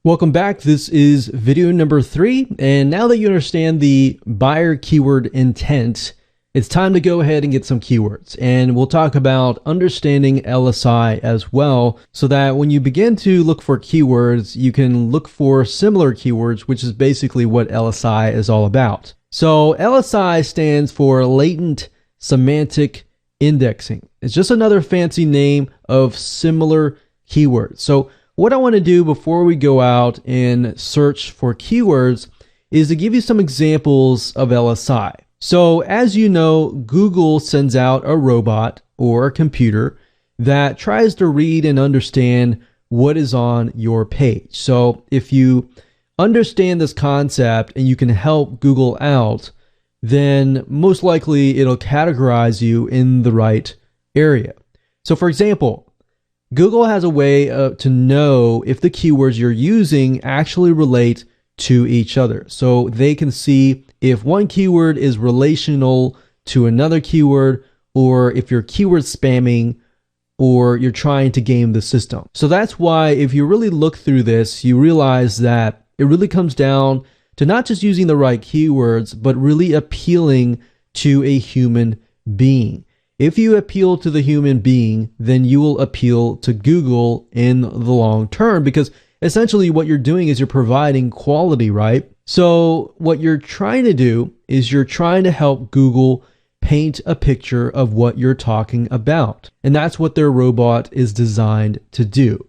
Welcome back. This is video number 3. And now that you understand the buyer keyword intent, it's time to go ahead and get some keywords. And we'll talk about understanding LSI as well, so that when you begin to look for keywords, you can look for similar keywords, which is basically what LSI is all about. So LSI stands for latent semantic indexing. It's just another fancy name of similar keywords. So what I want to do before we go out and search for keywords is to give you some examples of LSI. So as you know, Google sends out a robot or a computer that tries to read and understand what is on your page. So if you understand this concept and you can help Google out, then most likely it'll categorize you in the right area. So for example, Google has a way to know if the keywords you're using actually relate to each other. So they can see if one keyword is relational to another keyword, or if you're keyword spamming, or you're trying to game the system. So that's why if you really look through this, you realize that it really comes down to not just using the right keywords, but really appealing to a human being. If you appeal to the human being, then you will appeal to Google in the long term, because essentially what you're doing is you're providing quality, right? So what you're trying to do is you're trying to help Google paint a picture of what you're talking about. And that's what their robot is designed to do.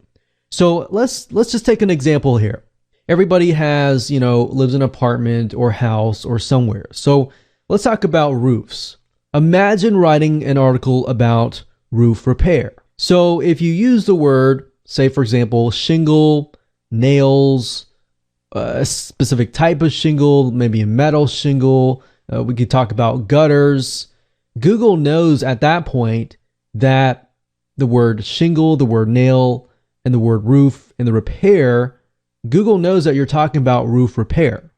So let's just take an example here. Everybody has, lives in an apartment or house or somewhere. So let's talk about roofs. Imagine writing an article about roof repair. So if you use the word, say for example, shingle, nails, a specific type of shingle, maybe a metal shingle, we could talk about gutters. Google knows at that point that the word shingle, the word nail, and the word roof and the repair, Google knows that you're talking about roof repair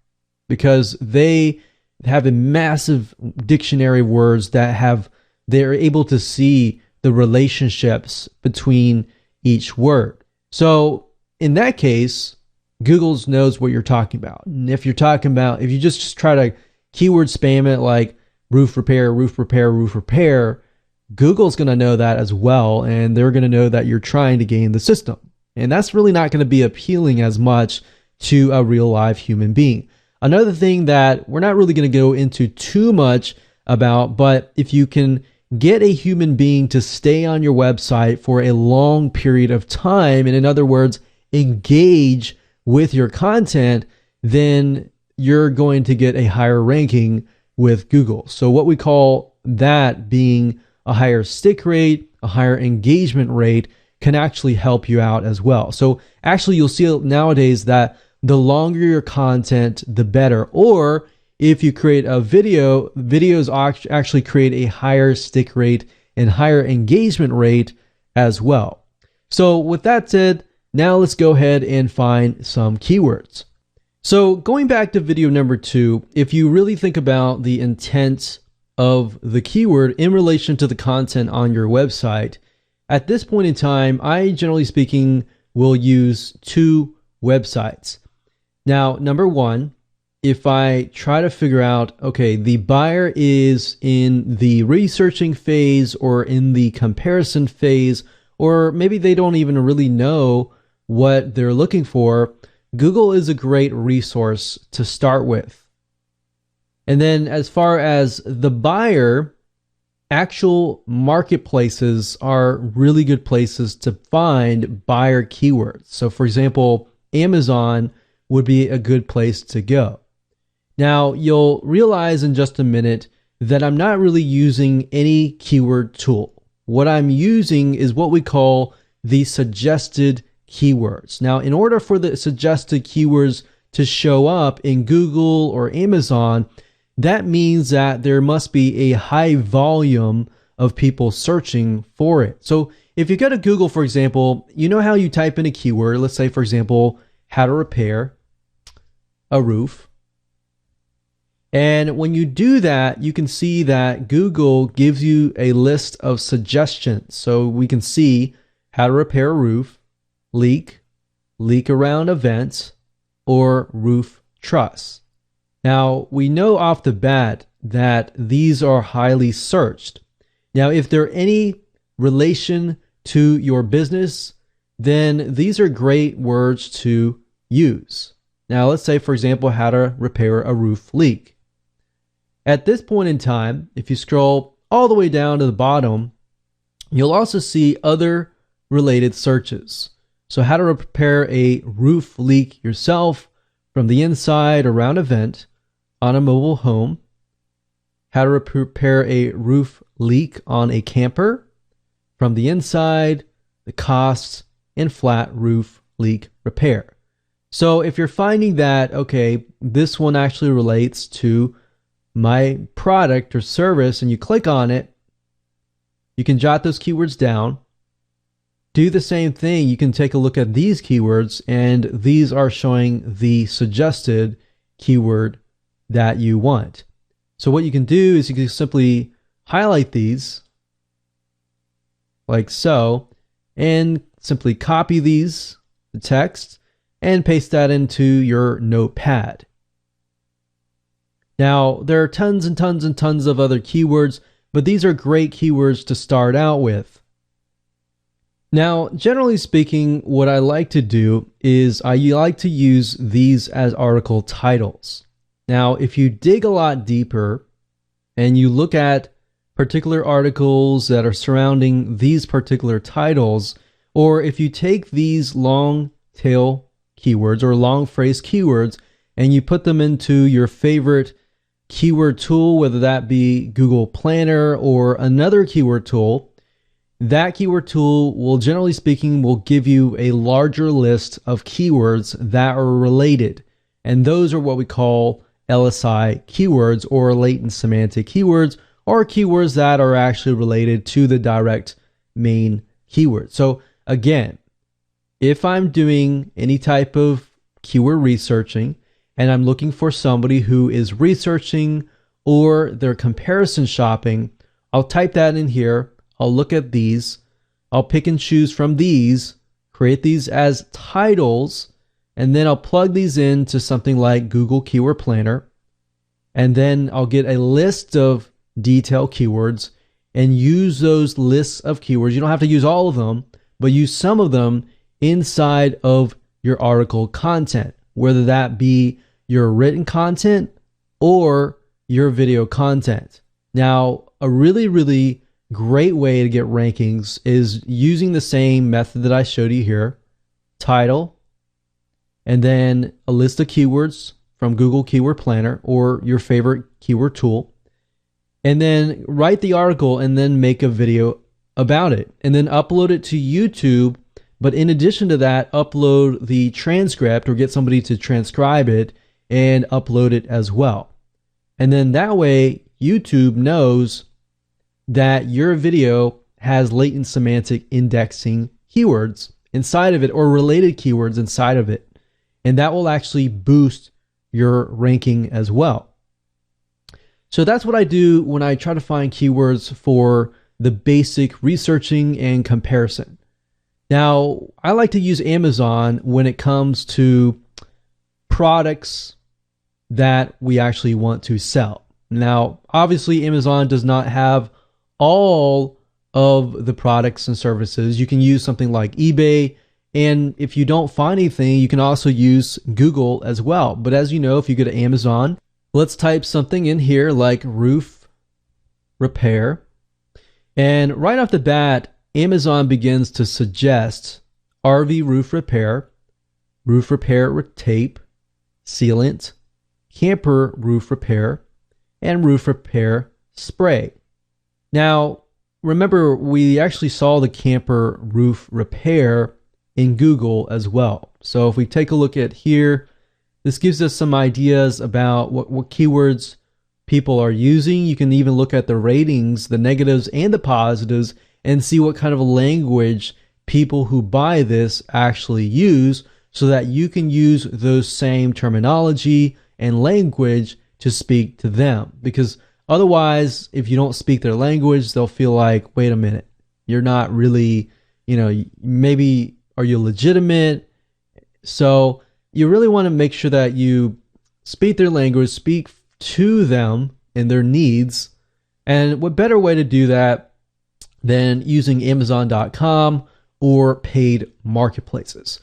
because they have a massive dictionary of words that they're able to see the relationships between each word. So in that case, Google knows what you're talking about. And if you just try to keyword spam it like roof repair, roof repair, roof repair, Google's going to know that as well. And they're going to know that you're trying to game the system. And that's really not going to be appealing as much to a real live human being. Another thing that we're not really going to go into too much about, but if you can get a human being to stay on your website for a long period of time, and in other words, engage with your content, then you're going to get a higher ranking with Google. So what we call that being a higher stick rate, a higher engagement rate, can actually help you out as well. So actually you'll see nowadays that the longer your content, the better. Or if you create a video, videos actually create a higher stick rate and higher engagement rate as well. So with that said, now let's go ahead and find some keywords. So going back to video number 2, if you really think about the intent of the keyword in relation to the content on your website, at this point in time, I generally speaking will use 2 websites. Now, number 1, if I try to figure out, okay, the buyer is in the researching phase or in the comparison phase, or maybe they don't even really know what they're looking for, Google is a great resource to start with. And then as far as the buyer, actual marketplaces are really good places to find buyer keywords. So for example, Amazon would be a good place to go. Now, you'll realize in just a minute that I'm not really using any keyword tool. What I'm using is what we call the suggested keywords. Now, in order for the suggested keywords to show up in Google or Amazon, that means that there must be a high volume of people searching for it. So if you go to Google, for example, you know how you type in a keyword, let's say, for example, how to repair a roof. And when you do that, you can see that Google gives you a list of suggestions. So we can see how to repair a roof, leak, leak around event, or roof truss. Now, we know off the bat that these are highly searched. Now, if they're any relation to your business, then these are great words to use. Now, let's say, for example, how to repair a roof leak. At this point in time, if you scroll all the way down to the bottom, you'll also see other related searches. So how to repair a roof leak yourself from the inside around a vent on a mobile home, how to repair a roof leak on a camper from the inside, the costs, and flat roof leak repair. So if you're finding that, okay, this one actually relates to my product or service, and you click on it, you can jot those keywords down. Do the same thing. You can take a look at these keywords, and these are showing the suggested keyword that you want. So what you can do is you can simply highlight these like so, and simply copy the text, and paste that into your notepad. Now, there are tons and tons and tons of other keywords, but these are great keywords to start out with. Now, generally speaking, what I like to do is I like to use these as article titles. Now, if you dig a lot deeper and you look at particular articles that are surrounding these particular titles, or if you take these long tail keywords or long phrase keywords and you put them into your favorite keyword tool, whether that be Google Planner or another keyword tool, that keyword tool will, generally speaking, will give you a larger list of keywords that are related. And those are what we call LSI keywords, or latent semantic keywords, or keywords that are actually related to the direct main keyword. So again, if I'm doing any type of keyword researching and I'm looking for somebody who is researching or they're comparison shopping, I'll type that in here. I'll look at these. I'll pick and choose from these, create these as titles, and then I'll plug these into something like Google Keyword Planner. And then I'll get a list of detailed keywords and use those lists of keywords. You don't have to use all of them, but use some of them inside of your article content, whether that be your written content or your video content. Now, a really, really great way to get rankings is using the same method that I showed you here. Title, and then a list of keywords from Google Keyword Planner or your favorite keyword tool, and then write the article and then make a video about it, and then upload it to YouTube. But in addition to that, upload the transcript or get somebody to transcribe it and upload it as well. And then that way, YouTube knows that your video has latent semantic indexing keywords inside of it, or related keywords inside of it. And that will actually boost your ranking as well. So that's what I do when I try to find keywords for the basic researching and comparison. Now, I like to use Amazon when it comes to products that we actually want to sell. Now, obviously, Amazon does not have all of the products and services. You can use something like eBay, and if you don't find anything, you can also use Google as well. But as you know, if you go to Amazon, let's type something in here like roof repair, and right off the bat, Amazon begins to suggest RV roof repair tape, sealant, camper roof repair, and roof repair spray. Now, remember, we actually saw the camper roof repair in Google as well. So if we take a look at here, this gives us some ideas about what keywords people are using. You can even look at the ratings, the negatives and the positives, and see what kind of language people who buy this actually use, so that you can use those same terminology and language to speak to them. Because otherwise, if you don't speak their language, they'll feel like, wait a minute, you're not really, maybe, are you legitimate? So you really want to make sure that you speak their language, speak to them and their needs. And what better way to do that than using Amazon.com or paid marketplaces?